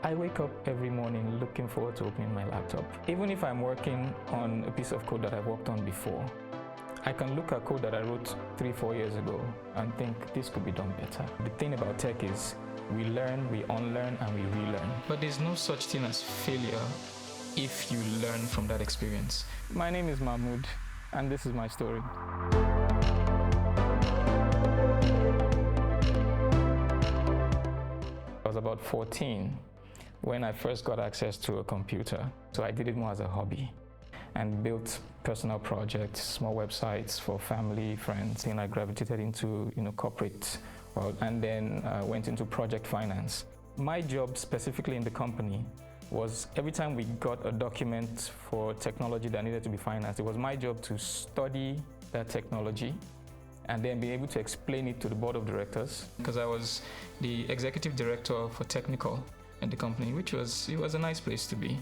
I wake up every morning looking forward to opening my laptop. Even if I'm working on a piece of code that I've worked on before, I can look at code that I wrote 3-4 years ago and think this could be done better. The thing about tech is we learn, we unlearn, and we relearn. But there's no such thing as failure if you learn from that experience. My name is Mahmoud, and this is my story. I was about 14 when I first got access to a computer. So I did it more as a hobby and built personal projects, small websites for family, friends. And I gravitated into corporate world, and then went into project finance. My job specifically in the company was every time we got a document for technology that needed to be financed, it was my job to study that technology and then be able to explain it to the board of directors. Because I was the executive director for technical in the company, which was a nice place to be.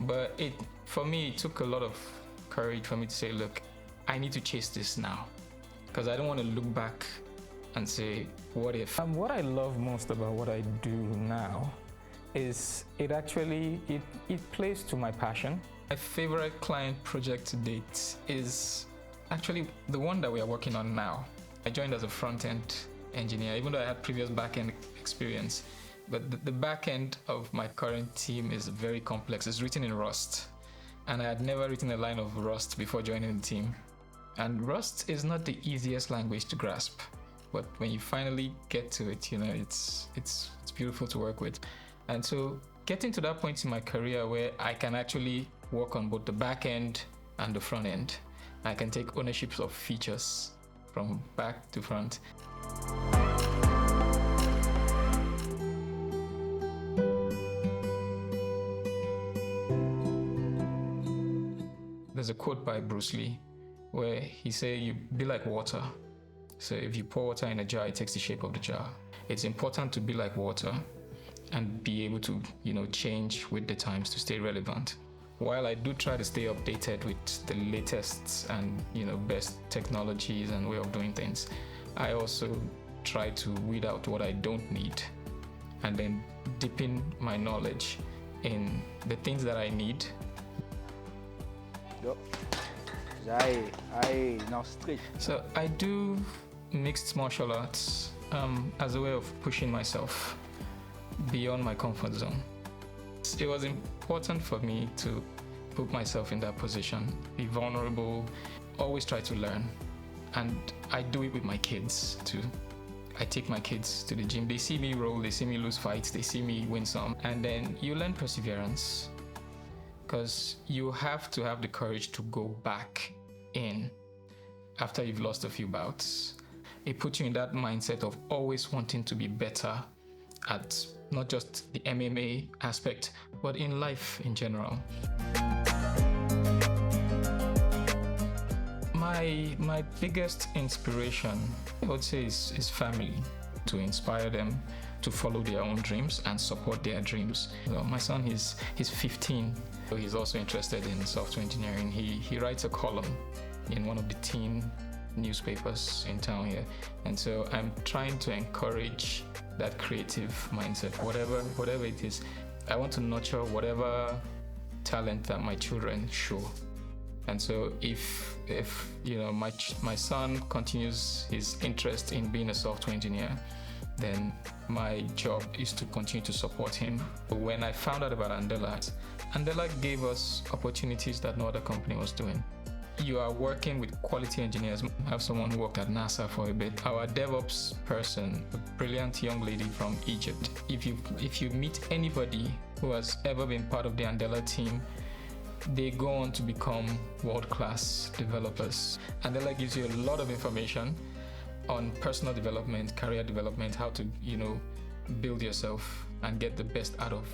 But for me, it took a lot of courage for me to say, look, I need to chase this now. Because I don't want to look back and say, what if? What I love most about what I do now is it plays to my passion. My favorite client project to date is actually the one that we are working on now. I joined as a front-end engineer, even though I had previous back-end experience. But the back end of my current team is very complex. It's written in Rust. And I had never written a line of Rust before joining the team. And Rust is not the easiest language to grasp. But when you finally get to it, it's beautiful to work with. And so getting to that point in my career where I can actually work on both the back end and the front end. I can take ownership of features from back to front. There's a quote by Bruce Lee where he said, you be like water. So if you pour water in a jar, it takes the shape of the jar. It's important to be like water and be able to, change with the times to stay relevant. While I do try to stay updated with the latest and, best technologies and way of doing things, I also try to weed out what I don't need and then deepen my knowledge in the things that I need. So I do mixed martial arts as a way of pushing myself beyond my comfort zone. It was important for me to put myself in that position, be vulnerable, always try to learn. And I do it with my kids too. I take my kids to the gym. They see me roll, they see me lose fights, they see me win some. And then you learn perseverance, because you have to have the courage to go back in after you've lost a few bouts. It puts you in that mindset of always wanting to be better at not just the MMA aspect, but in life in general. My biggest inspiration, I would say, is family. To inspire them to follow their own dreams and support their dreams. My son, he's 15. So he's also interested in software engineering. He writes a column in one of the teen newspapers in town here. And so I'm trying to encourage that creative mindset, whatever it is. I want to nurture whatever talent that my children show. And so if my son continues his interest in being a software engineer, then my job is to continue to support him. When I found out about Andela gave us opportunities that no other company was doing. You are working with quality engineers. I have someone who worked at NASA for a bit. Our DevOps person, a brilliant young lady from Egypt. If you meet anybody who has ever been part of the Andela team, they go on to become world-class developers. Andela gives you a lot of information on personal development, career development, how to, build yourself and get the best out of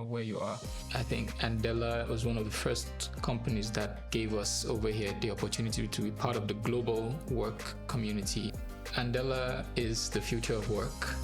where you are. I think Andela was one of the first companies that gave us over here the opportunity to be part of the global work community. Andela is the future of work.